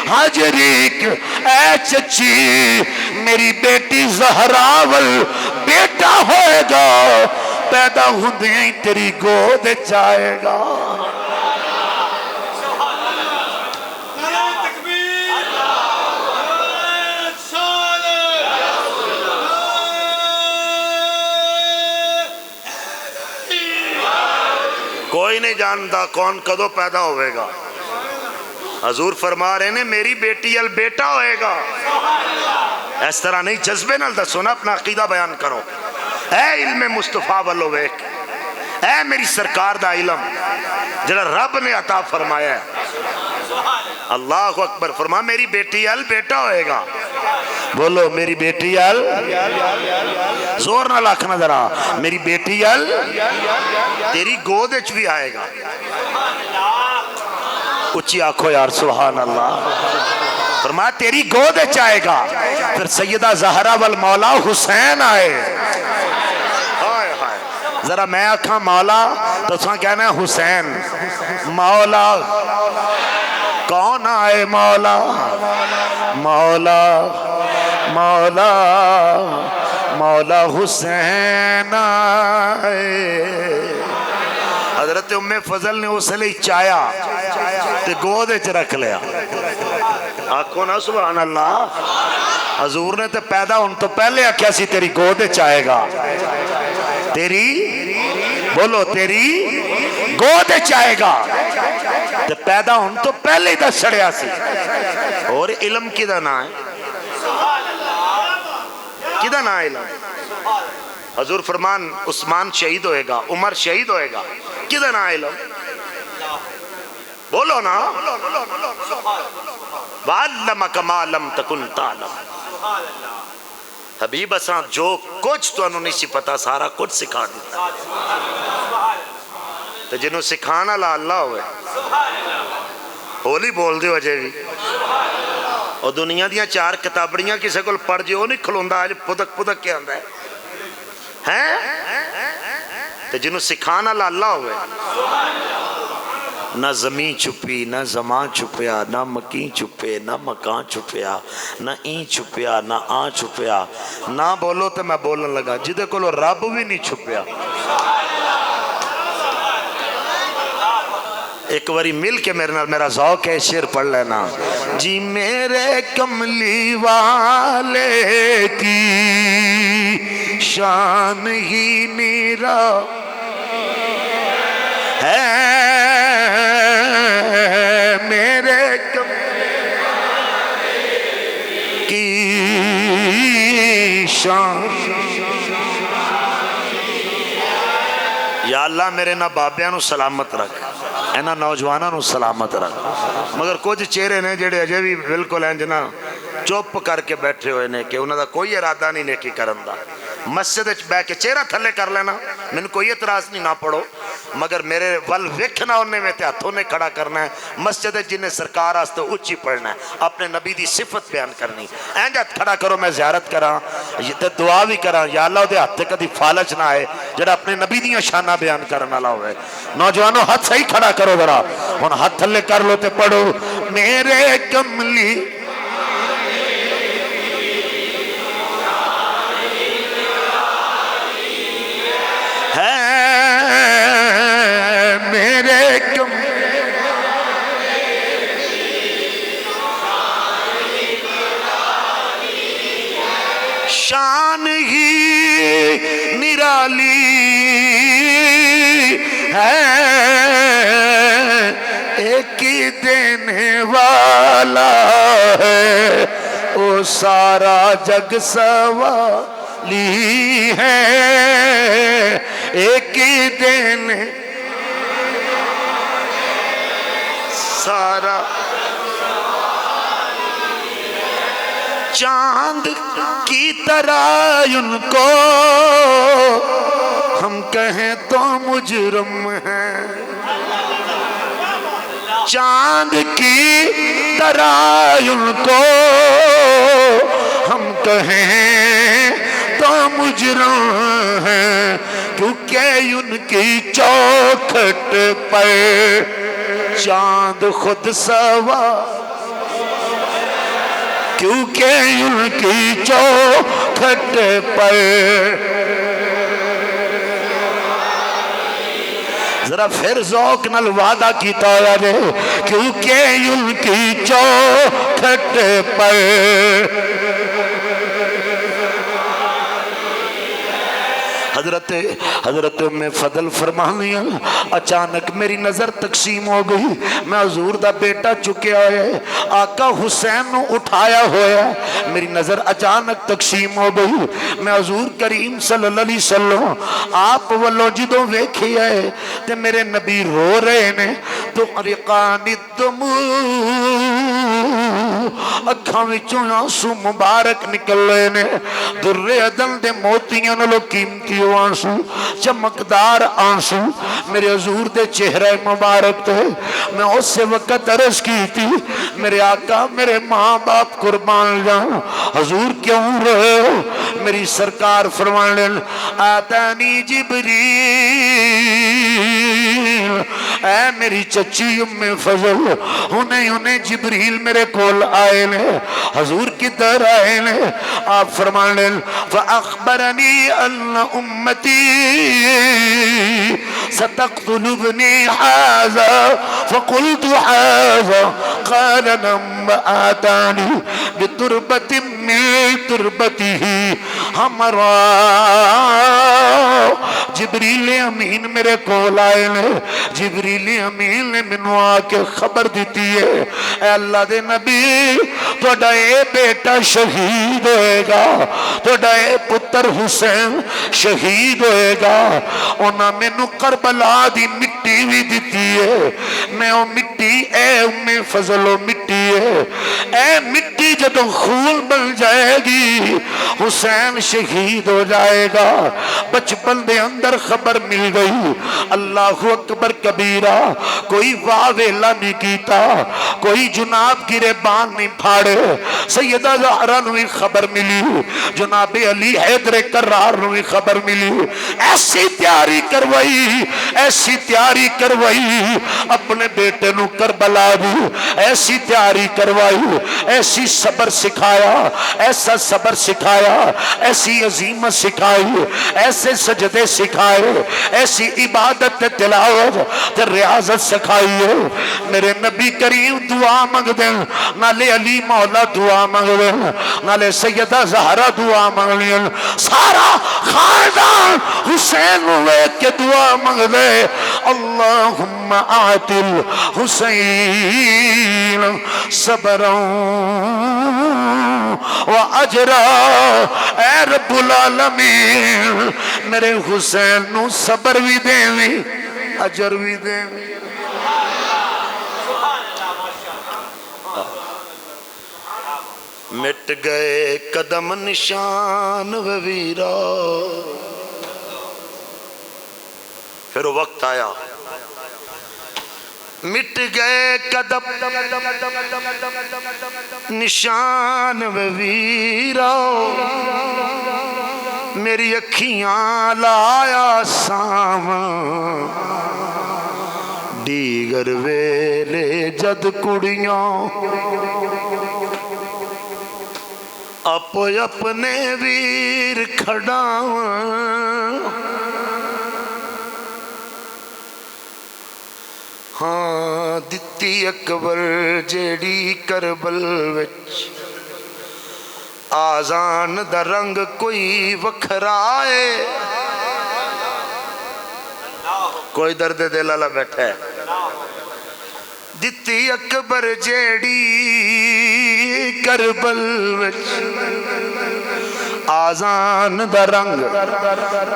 حجریک. اے چچی میری بیٹی زہراول بیٹا ہوئے گا، پیدا ہوندے ہی تیری گود چاہے گا.
کوئی نہیں جانتا کون کدو پیدا ہوئے گا. حضور فرما رہے نے میری بیٹی ال بیٹا ہوئے گا. اس طرح نہیں جذبے نال دسو نا، اپنا عقیدہ بیان کرو. اے علم مصطفیٰ والو ویک، اے میری سرکار دا علم جڑا رب نے عطا فرمایا ہے. اللہ اکبر. فرما میری بیٹی ال بیٹا ہوئے گا. بولو میری بیٹی ال، زور نہ لاکھنا ذرا، میری بیٹی ال تیری گود وچ بھی آئے گا. اچھی آنکھو یار سبحان اللہ. فرمایا تیری گود وچ آئے گا. پھر سیدہ زہرا والمولا حسین آئے. ذرا میں آکھاں مولا تو ساں کہنا ہے حسین. مولا کون آئے؟ مولا مولا مولا مولا حسین آئے. حضرت ام فضل نے اسے لئے چایا تے گود وچ رکھ لیا. آنکھوں نا سبحان اللہ. حضور نے تے پیدا ان تو پہلے آکھیا سی تیری گود وچ آئے گا، تیری بولو تیری گود وچ آئے گا. تے پیدا ان تو پہلے ہی دس چھڑیا سی. اور علم کدھا نہ ہے؟ کدھا نہ علم؟ حضور فرمان عثمان شہید ہوئے گا، عمر شہید ہوئے گا، کدھا نہ علم؟ بولو نا. وَعَلَّمَكَ مَا لَمْ تَكُنْ تَعْلَمْ. حبیب اساں جو کچھ تو انہوں نہیں سی پتا سارا کچھ سکھا دیتا. تو جنہوں سکھانا لا اللہ ہوئے ہولی بول دیو اجے بھی. اور دنیا دیاں چار کتابڑیاں کسے کو پڑھ جے وہ نہیں کھلوندہ آج پدک پدک کے اندر ہے. تو جنہوں سکھانا لا اللہ ہوئے نہ زمین چھپی نہ زمان چھپیا نہ مکین چھپے نہ مکان چھپیا نہ این چھپیا نہ آن چھپیا. نہ بولو تو میں بولن لگا جدے کو لو رب بھی نہیں چھپیا. ایک واری مل کے میرا ذوق ہے شعر پڑھ لینا. جی میرے کملی والے کی شان ہی میرا ہے، میرے کملی کی شان. یا اللہ میرے نہ بابیاں نو سلامت رکھ، اینا نوجواناں نو سلامت رکھ. مگر کچھ چہرے نے جڑے اجے بھی بالکل ہیں جنا چپ کر کے بیٹھے ہوئے نے کہ انہاں دا کوئی ارادہ نہیں نیکی کرن دا.
مسجد بہ کے چہرہ تھلے کر لینا، میں کوئی اعتراض نہیں، نہ پڑھو، مگر میرے ول ویکھنا انہیں میں تے ہاتھوں نے کھڑا کرنا ہے۔ مسجد جنہیں سرکار آستے اچھی پڑھنا ہے، اپنے نبی دی صفت بیان کرنی، اینج ہاتھ کھڑا کرو میں زیارت کراں تے دعا بھی کراں، یا اللہ دے ہاتھ کدی فالج نہ آئے جڑا اپنے نبی دیاں شانہ بیان کرنا والا ہوئے۔ نوجوانوں ہاتھ صحیح کھڑا کرو ذرا، ہن ہاتھ تھلے کر لو تے پڑھو، میرے کملی شان ہی نرالی ہے، ایک ہی دینے والا ہے، وہ سارا جگ سوالی ہے، ایک ہی دینے سارا چاند کی طرح ان کو ہم کہیں تو مجرم ہیں، چاند کی طرح ان کو ہم کہیں تو مجرم ہیں، کیونکہ ان کی چوکھٹ پر چاند خود سوا، کیونکہ ان کی چوکھٹ پر ذرا پھر ذوق نال وعدہ کیتا ہوا جے، کیونکہ ان کی چوکھٹ پر حضرت ام فضل فرمانی اچانک میری نظر تقسیم ہو گئی، میں حضور دا بیٹا چکیا ہے، آقا حسین نو اٹھایا ہویا ہے، میری نظر اچانک تقسیم ہو گئی، میں حضور کریم صلی اللہ علیہ وسلم آپ والوں جدوں ویکھی ہے تے میرے نبی رو رہے نے، تو رقان الدمو اکھاں وچوں آنسو مبارک نکل رہے نے، در عدن دے موتیاں نالو قیمتی آنسو، چمکدار آنسو میرے حضور دے چہرہ مبارک تے، میں اس سے وقت عرض کی تھی میرے آقا میرے ماں باپ قربان جاؤں، حضور کیوں رہے ہو؟ میری سرکار فرمان لین آتانی جبریل، اے میری چچی ام فضل، انہیں جبریل میرے کول آئے لے، حضور کی در آئے لے، آپ فرمان لین فَأَخْبَرَنِي أَنَّ أُمَّتِي سَتَقْتُلُ ابْنِي هَذَا فَقُلْتُ هَذَا قَالَ نَمَّ آتَانِي بِتُرْبَةٍ مِّن تُرْبَتِهِ حَمْرَاءَ، جبریل امین میرے کول آئے لے، جبریل امین نے منو آکے خبر دیتی ہے اے اللہ دے نبی توڑا اے بیٹا شہید ہوئے گا، توڑا اے پتر حسین شہید ہوئے گا، انہاں میں نو کربلا دی مٹی بھی دیتی ہے، میں او مٹی اے ام فضل و مٹی ہے، اے مٹی جدو خون بن جائے گی حسین شہید ہو جائے گا۔ بچپن دے اندر خبر مل گئی، اللہ اکبر کبیرہ، کوئی واہ ویلا نہیں کیتا، کوئی جناب گرے بان نہیں پھاڑے، سیدہ زہرہ نوی خبر ملی، جناب علی حیدر کرار نوی خبر ملی، ایسی تیاری کروائی، ایسی تیاری کروائی، اپنے بیٹے نو کربلا دی، ایسی تیاری کروائی، ایسی صبر سکھایا، ایسا صبر سکھایا، ایسی عظیمت سکھائی، ایسے سجدے سکھائے، ایسی عبادت تلاوت تے ریاضت سکھائی ہے۔ میرے نبی کریم دعا مانگ دیں، نالے علی مولا دعا مانگ دیں، نالے سیدہ زہرہ دعا مانگ دیں، سارا خاندان حسین ہوئے کے دعا مانگ دے، اللہم آتل حسین صبروں و اجرا، اے رب العالمین میرے حسین نو صبر بھی دیں وی اجر بھی دیں وی۔ مٹ گئے قدم نشان ویرا.
پھر وقت آیا
مٹ گئے قدم نشان ویرا. میری اکھیاں لایا سام دیگر ویلے جد کڑیاں اپو اپنے ویر کھڑاواں. ہاں دتی اکبر جیڑی کربل وچ آزان دا رنگ کوئی وکھرائے. کوئی درد دل والا بیٹھا ہے. دتی اکبر جیڑی کربل وچ آزان دا رنگ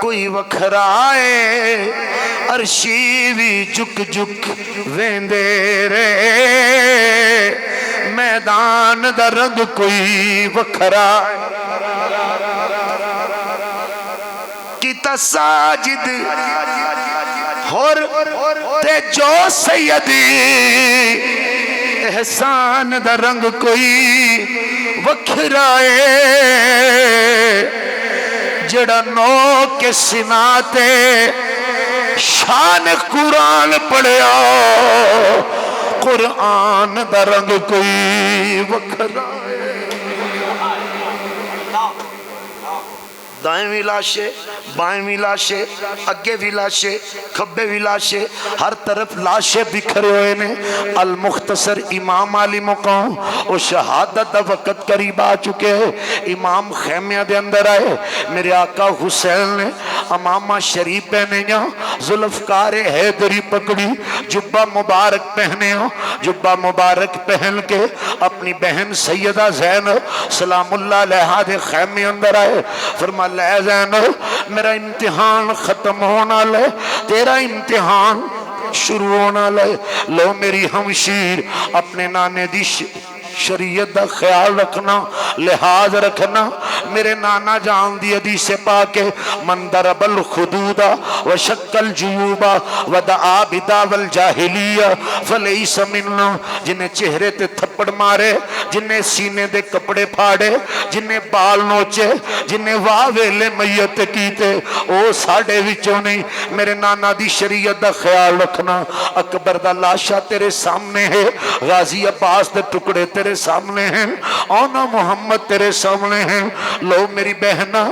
کوئی وکھرائے. عرشی بھی جک جک ویندے رے میدان دا رنگ کوئی وکھرائے. کیتا ساجد اور تے جو سیدی احسان دا رنگ کوئی وکھرائے. جڑا نو کے سناتے شان قرآن پڑھیا قرآن دا رنگ کوئی وکھرائے. دائیں بھی لاشے بائیں بھی لاشے اگے بھی لاشے کھبے بھی لاشے ہر طرف لاشے بکھرے ہوئے نے. المختصر امام علی مقام وہ شہادت دا وقت قریب آ چکے ہیں. امام خیمیہ دے اندر آئے. میرے آقا حسین نے امامہ شریف پہنے یا ذوالفقار حیدری پکڑی جبہ مبارک پہنے ہو. جبہ مبارک پہن کے اپنی بہن سیدہ زینب سلام اللہ علیہا دے خیمے اندر آئے. فرما لے زینب میرا امتحان ختم ہونا لے تیرا امتحان شروع ہونا لے. لو میری ہمشیر اپنے نانے دی شریعت دا خیال رکھنا لحاظ رکھنا. میرے نانا جان دی حدیث پاک من ضرب الخدود وشق الجیوب ودعا بدعوى الجاہلیہ فلیس منا. جنہیں چہرے تے تھپڑ مارے جنہیں سینے دے کپڑے پھاڑے جنہیں بال نوچے جنہیں واہ ویلے میت کیتے او ساڑے وچوں نہیں. میرے نانا دی شریعت دا خیال رکھنا. اکبر دا لاشا تیرے سامنے ہے غازی عباس دے ٹکڑے تیرے سامنے ہیں اونا محمد تیرے سامنے ہیں. لو میری بہنہ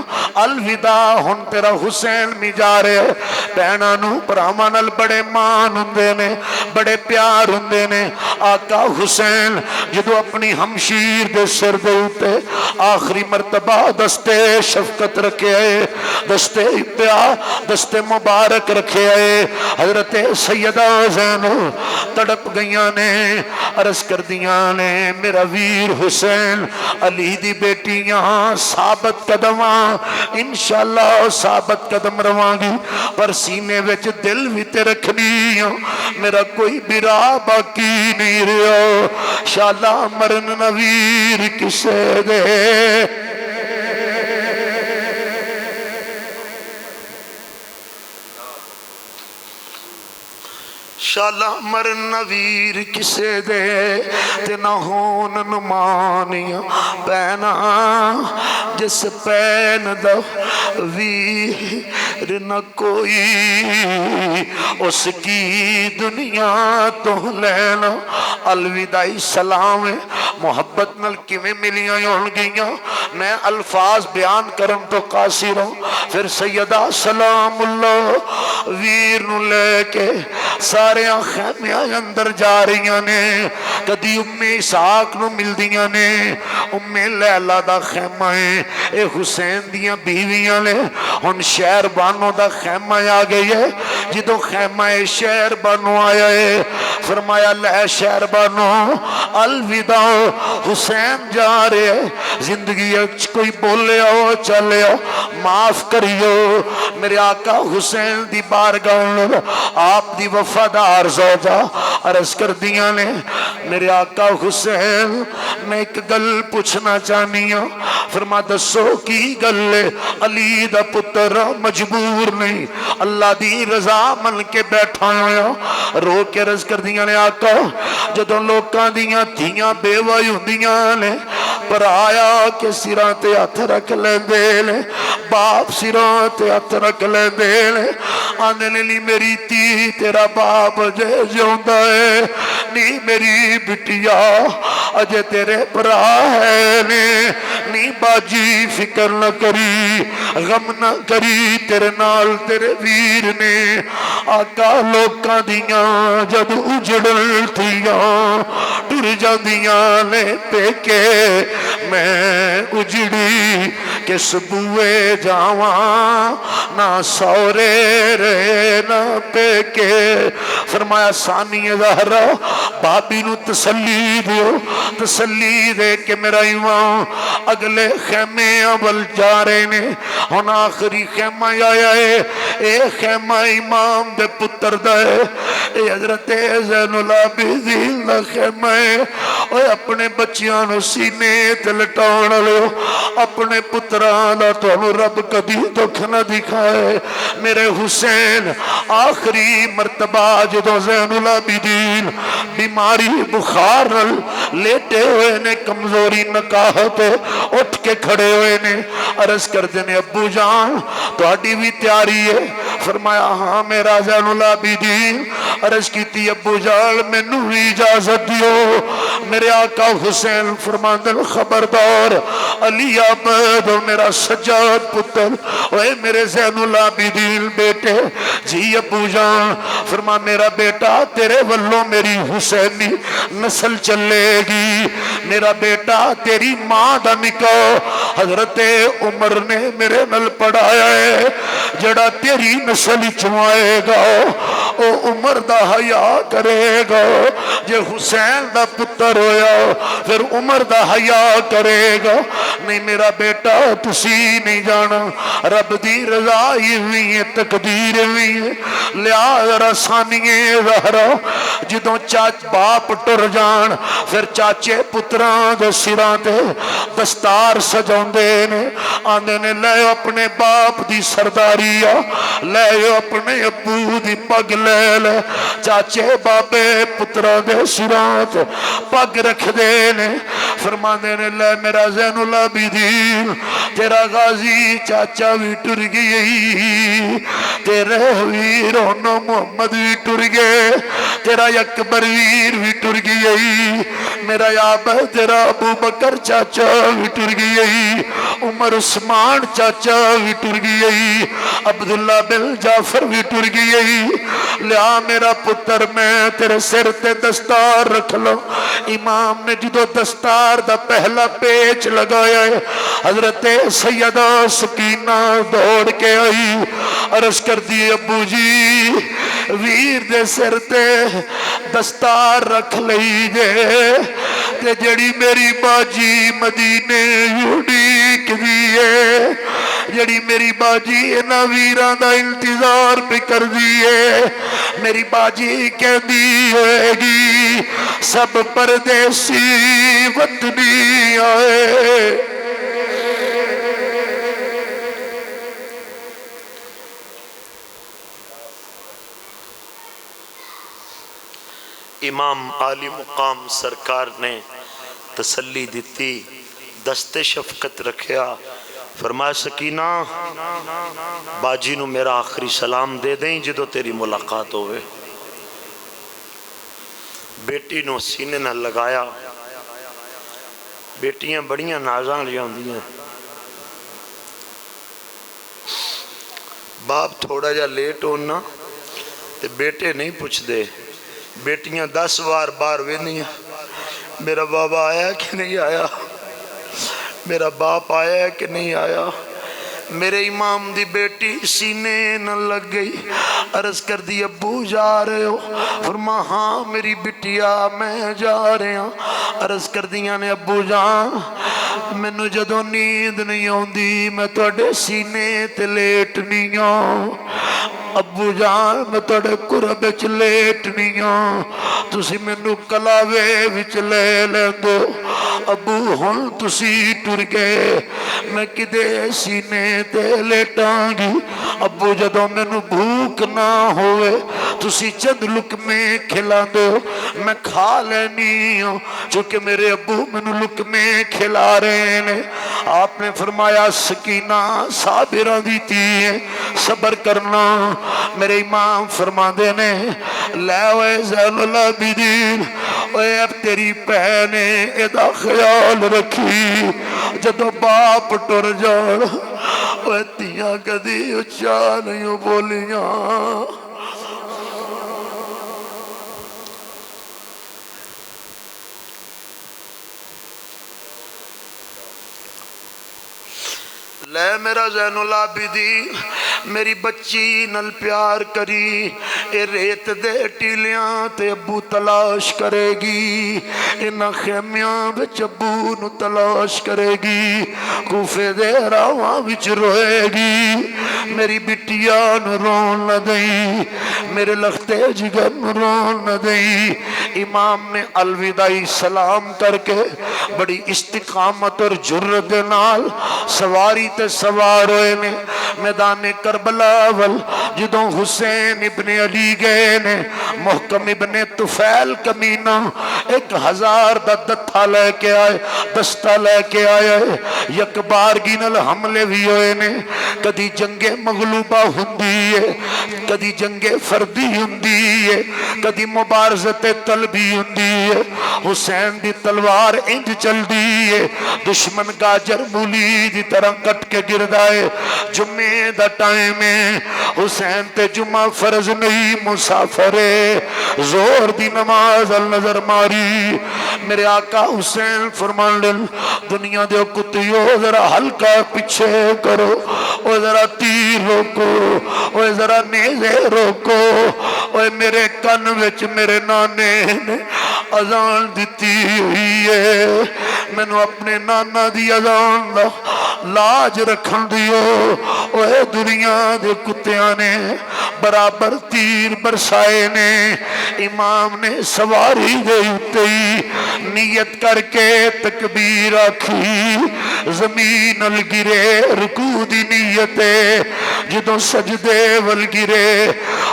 الوداع ہن تیرا حسین می جا رہے. بہنہ نو پرامانل بڑے مان ہندے نے بڑے پیار ہندے نے. آقا حسین جدو اپنی ہمشیر دے سر دے ہوتے آخری مرتبہ دستے شفقت رکھے آئے دستے اتحاد دستے مبارک رکھے آئے. حضرت سیدہ زینب تڑپ گئیاں نے عرض کر دیاں نے میرا ویر حسین علی دی بیٹیاں ثابت قدماں انشاءاللہ ثابت قدم روانگی پر سینے وچ دل بھی تے رکھنی میرا کوئی برا باقی نہیں رہا. شالا مرن نویر کسے دے شالا مرن نویر کسے دے تے نہ ہون نمانیاں پینا جس پین دا ویر نہ کوئی اس کی دنیا تو لینا. الوداعی سلام محبت نل کیویں ملیاں ہون گیاں میں الفاظ بیان کرن تو قاصر ہوں. پھر سیدہ سلام اللہ ویر نو لے کے سارے خیمیاں اندر جا رہی نے. کدی اسحاق نو مل دیاں نے لیلہ دا خیمہ ہے اے حسین دیاں بیویاں نے. ہن شہر بانو دا خیمہ آ گئی ہے. جدو خیمہ شہر بانو آیا ہے فرمایا لے شہر بانو الوداع حسین جا رہے زندگی کوئی بولے ہو چلے ہو معاف کریو. میرے آقا حسین دی بارگاہ آپ دی وفادار زوجہ عرض کر دیاں نے میرے آقا حسین میں ایک گل پوچھنا چاہنی ہوں فرما دسو کی گل ہے علی دا پتر مجبور نہیں اللہ دی رضا من کے بیٹھا ہوا رو کے عرض کر دیاں نے آقا جدوں لوکاں دیاں دھیاں بیوہ ہوندیاں نے پر آیا کہ سراں تے ہاتھ رکھ لیندے نے باپ سراں تے ہاتھ رکھ لیندے نے آندے نے نہیں میری تی تیرا باپ جے جیوندا ہے نہیں میری بٹیا اجے تیرے برا ہے نہیں باجی فکر نہ کری غم نہ کری تیرے نال تیرے ویر نے آقا لوکاں دیاں جب اجڑل تھیاں ٹر جاندیاں نے پیکے میں اجڑی کس بوئے جاواں نہ سورے رے نہ پیکے فرمایا ثانی زہرا بابی نو تسلی دیو تسلی دے کہ میرا ایمان اگلے خیمے اول جا رہے نے ہن آخری خیمہ آیا ہے اے خیمہ امام دے پتر دے اے حضرت زین العابدین دا خیمہ ہے اوے اپنے بچیاں نو سینے تے لٹاون لو اپنے پتراں دا تانوں رب کبھی دکھ نہ دکھائے میرے حسین آخری مرتبہ جدوں زین العابدین بیماری بخار لیٹے ہوئے نے کمزوری نکاہت اٹھ کے کھڑے ہوئے نے عرض کر دینے ابو جان تو اڈی بھی تیاری ہے فرمایا ہاں میرا زین العابدین عرض کی تھی ابو جان میں نو اجازت دیو میرے آقا حسین فرماندن خبردار علی عبد میرا سجاد پتر اے میرے زین العابدین بیٹے جی ابو جان فرما میرا بیٹا تیرے والوں میری حسینی نسل چلے گی میرا بیٹا تیری ماں دا نکاح حضرت عمر نے میرے نل پڑھایا ہے جڑا تیری نسل چوائے گا او عمر دا حیا کرے گا جے حسین دا پتر ہویا پھر عمر دا حیا کرے گا نہیں میرا بیٹا تسی نہیں جانا رب دی رضا ہی ہوئی ہے تقدیر ہوئی ہے لیا رسانیے زہرا جدوں چاچ باپ ٹر جان پھر چاچے پتران دے سراں تے دستار سجاوندے نے آندے نے لے اپنے باپ دی سرداری لے اپنے ابو دی پگ لے لے چاچے بابے پتران دے سراں تے پگ رکھ دے نے فرماندے نے لے میرا زین العابدین تیرا غازی چاچا بھی ٹر گئی تیرے ویرون محمد بھی ٹر گئے تیرا اکبر ویر بھی ٹر گئی میرا یاب تیرا ابو بکر چاچا بھی ٹر گئی عمر عثمان چاچا بھی ٹر گئی عبداللہ بن جعفر بھی ٹر گئی لیا میرا پتر میں تیرے سر تے دستار رکھ لو امام نے جدو دستار دا پہلا پیچ لگایا ہے حضرت سیدہ سکینہ دوڑ کے آئی عرض کر دی ابو جی ویر دے سر تے دستار رکھ لئی جے تے جڑی میری باجی مدینے یوڈیک دیئے جڑی میری باجی اینا ویران دا انتظار پہ کر دیئے میری باجی کہہ دی ہوئے گی سب پردیسی وطنی آئے
امام عالی مقام سرکار نے تسلی دیتی دست شفقت رکھیا فرمایا سکینہ باجی نو میرا آخری سلام دے دیں جدو تیری ملاقات ہوئے بیٹی نو سینے نہ لگایا بیٹیاں بڑیاں نازاں لیا ہوندی ہیں باپ تھوڑا جا لیٹ ہونا تے بیٹے نہیں پوچھ دے بیٹیاں 10 بار ویندیاں میرا بابا آیا کہ نہیں آیا میرا باپ آیا کہ نہیں آیا میرے امام دی بیٹی سینے نہ لگ گئی عرض کر دی ابو جا رہے ہو فرما ہاں میری بٹیا میں جا رہے ہوں عرض کر دیا نے ابو جان مینوں جدوں نیند نہیں آندی میں تواڈے سینے تے لیٹ نہیں ہوں
ابو جان میں تڑے قرب وچ لیٹنی ہاں تسی مینوں کلاوے وچ لے لیندو ابو ہن تسی ٹر گئے میں کدے سینے تے لیٹاں گی ابو جدوں مینوں بھوک نہ ہوئے تسی چند لقمے کھلا دو میں کھا لینی ہوں چونکہ میرے ابو مینوں لقمے کھلا رہے ہیں آپ نے فرمایا سکینہ صابرہ دیتی ہے صبر کرنا میرے امام فرما دینے لے وے زین العابدین اے اب تیری پہنے ادا خیال رکھی جدو باپ ٹر جان اے تیاں کدی اچھا نہیں بولیاں لے میرا زین العابدین میری بچی نل پیار کری اے ریت دے ٹیلیاں تے ابو تلاش کرے گی انہ خیمیاں بچ ابو نو تلاش کرے گی کوفے دے راواں بچ روئے گی میری بٹیاں نو رون نہ دئی میرے لختے جگر نو رون نہ دئی امام نے الوداعی سلام کر کے بڑی استقامت اور جرت نال سواری تے سوار ہوئے نے میدان کربلا ول جدوں حسین ابن علی گئے نے محکم ابن طفیل کمینہ 1000 دا دتھا لے کے آئے دستہ لے کے آئے یک بارگی نل حملے بھی ہوئے نے کدی جنگ مغلوبہ ہندی ہے کدی جنگ فردی ہندی ہے کدی مبارزت طلبی ہندی ہے حسین دی تلوار انج چل دی ہے دشمن گاجر مولی دی طرح کٹ کے گردائے جمعہ دا ٹائم ہے حسین تے جمعہ فرض نہیں مسافر ہے زور دی نماز النظر ماری میرے آقا حسین فرمان لل دنیا دے کتیو ذرا ہلکا پچھے کرو او ذرا تیر روکو او ذرا نیزے روکو او میرے کن وچ میرے نانے نے اذان دیتی ہوئی ہے میں نو اپنے نانا دی اذان دا لاج رکھن دیو اوہ دنیا دے کتیاں نے برابر تیر برسائے نے امام نے سواری دے اتے نیت کر کے تکبیر آکھی زمین الگرے رکوع دی نیتے جدوں سجدے والگرے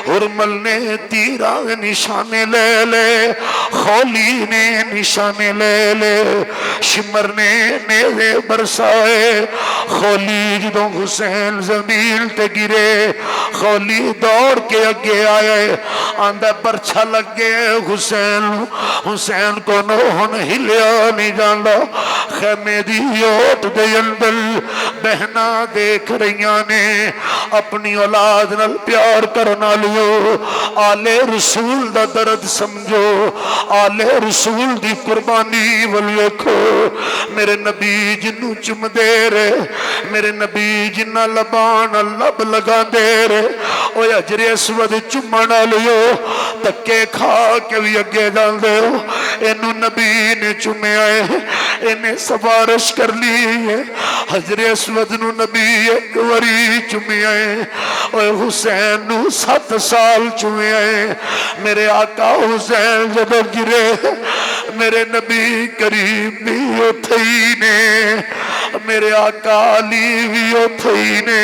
حرمل نے تیرہ نشانے لے لے خولی نے نشانے لے لے شمر نے نیزے برسائے خولی جدوں حسین زمین تے گرے خولی دوڑ کے اگے آئے آندہ پرچھا لگ گئے حسین کو نوہن ہلیا نہیں جانا خیمے دی اوٹ دے اندل بہنا دیکھ رہیاں نے اپنی اولاد نال پیار کرنا لیو آلے رسول دا درد سمجھو آلے رسول دی قربانی ولیکھو میرے نبی جنو چم دے رہے میرے نبی جنہ لبان لب لگا دے رہے او اجر اسود چمنا لیو تکے کھا کے بھی اگے جان دے ہو انہوں نبی نے چمے آئے انہیں سفارش کر لی ہے حجر اسود نو نبی ایک وری چمے آئے اور حسین نو 7 سال چمے آئے میرے آقا حسین جب گرے میرے نبی کریم بھی اتھائی نے میرے آقا علی بھی اتھائی نے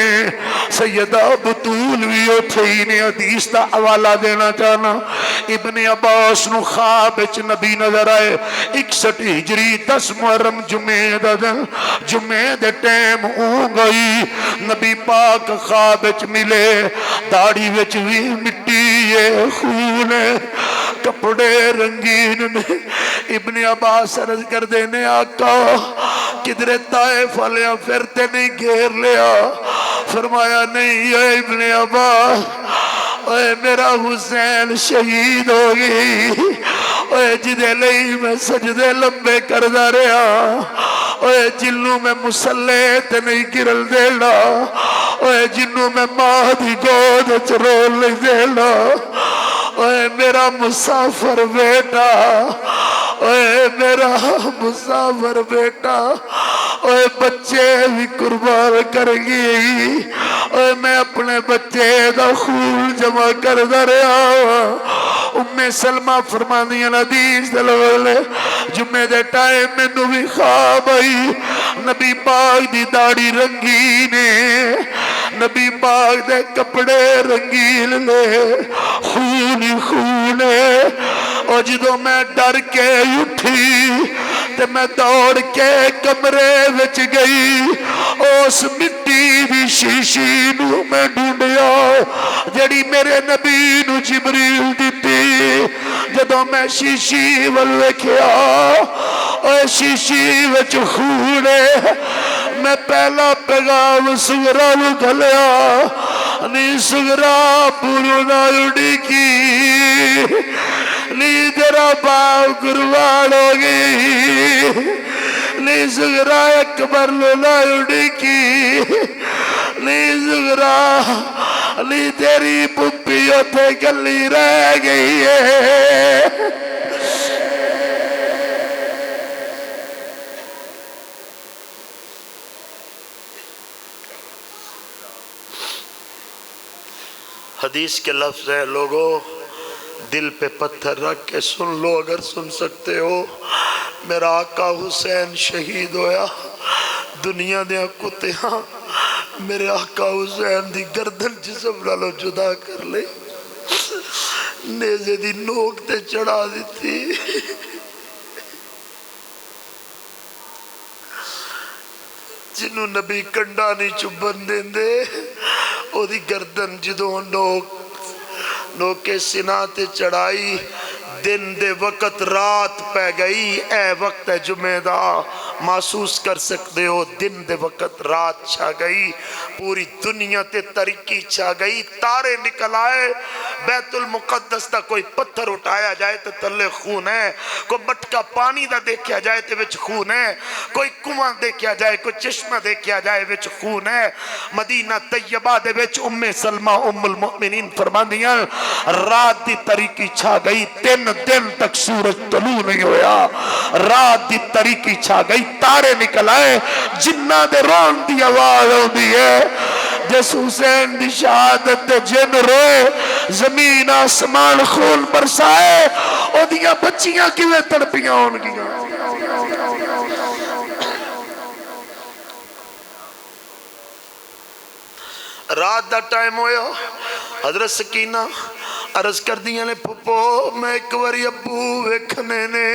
سیدہ بطول بھی اتھائی نے حدیث دا حوالہ دینا چاہنا ابن عباس نو خواب اچ نبی نظر آئے 61 ہجری 10 محرم جمعہ دا دن جمعہ دے ٹیم اون گئی نبی پاک خواب اچ ملے داڑھی وچ بھی مٹی ہے خون ہے کپڑے رنگین نے ابن عباس عرض کر دینے آقا کدھر طائف والیاں پھرتے نہیں گھیر لیا فرمایا نہیں اے ابن عباس اے میرا حسین شہید ہو گئی اے جدے لئی میں سجدے لمبے کردہ رہا اے جنوں میں مسلح تے نہیں گرل دینا اے جنوں میں ماں دی گود چرول نہیں دینا اے میرا مسافر بیٹا اے میرا مسافر بیٹا اوے بچے بھی قربان کر گئی اوے میں اپنے بچے دا خون جمع کر رہا ام سلمہ فرمانیاں حدیث دلوالے جمعے دے ٹائم میں نو بھی خواب آئی نبی پاک دی داڑھی رنگین نبی پاک دے کپڑے رنگین لے خون ہی خون اور جدو میں ڈر کے اٹھی تے میں دوڑ کے کمرے وچ گئی اس مٹی دی شیشی نو میں ڈھونڈیا جڑی میرے نبی نو جبریل دیتی جدو میں شیشی ول ویکھیا اوے شیشی وچ خون میں پہلا پیغام سغرا نو گھلیا نی سغرا پورو نہ اڑی کی نی تیرا باپ قربان ہو گئی نی سغرا اکبر نہ اڑی کی نی سغرا نی تیری پپی اتھے گلی رہ گئی ہے
حدیث کے لفظ ہیں لوگوں دل پہ پتھر رکھ کے سن لو اگر سن سکتے ہو میرا آقا حسین شہید ہویا دنیا دیا کتیاں میرے آقا حسین دی گردن جسم نالو جدا کر لے نیزے دی نوک تے چڑھا دیتی جنہوں نبی کنڈا نہیں چبن دیں دے او دی گردن جدوں نوکے سینہ تے چڑھائی دن دے وقت رات پہ گئی اے وقت جمعہ دا محسوس کر سکتے ہو دن دے وقت رات چھا گئی پوری دنیا تے ترقی چھا گئی تارے نکل آئے بیت المقدس دا کوئی پتھر اٹھایا جائے تو تلے خون ہے کوئی مٹکا پانی دا دیکھیا جائے تو وچ خون ہے کوئی کنواں دیکھیا جائے کوئی چشمہ دیکھیا جائے وچ خون ہے مدینہ طیبہ دے وچ ام سلمہ ام المؤمنین فرماندیاں رات دی ترقی چھا گئی 3 دن تک سورج طلوع نہیں ہویا رات دی ترقی چھا گئی تارے نکل آئے جنہ دے رون دی آواز ہوندی ہے جس حسین دی شہادت جن روئے زمین آسمان خون برسائے او دیاں بچیاں کیویں تڑپیاں ہون گیاں رات دا ٹائم ہویا حضرت سکینہ عرض کر دیا نے پھپو میں ایک واری ابو ویکھنے نے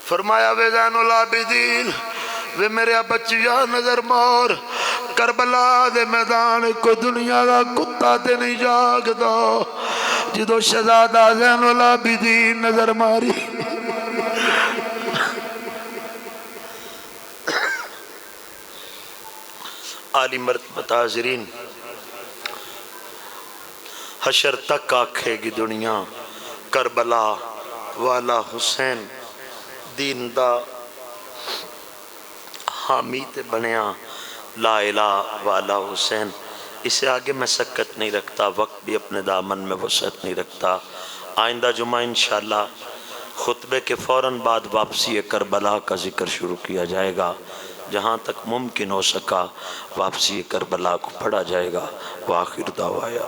فرمایا وے زین العابدین وے میرے بچیا نظر مار کربلا دے میدان کو دنیا دا کتا تے نہیں جاگدا جدو شہزادہ زین العابدین نظر ماری عالی مرتبہ حاضرین حشر تک آکھے گی دنیا کربلا والا حسین دین دا حامی تے بنیا لا الہ والا حسین اسے آگے میں سکت نہیں رکھتا وقت بھی اپنے دامن میں وسعت نہیں رکھتا آئندہ جمعہ انشاءاللہ خطبے کے فوراً بعد واپسی کربلا کا ذکر شروع کیا جائے گا جہاں تک ممکن ہو سکا واپسی کربلا کو پڑھا جائے گا وآخر دعوایا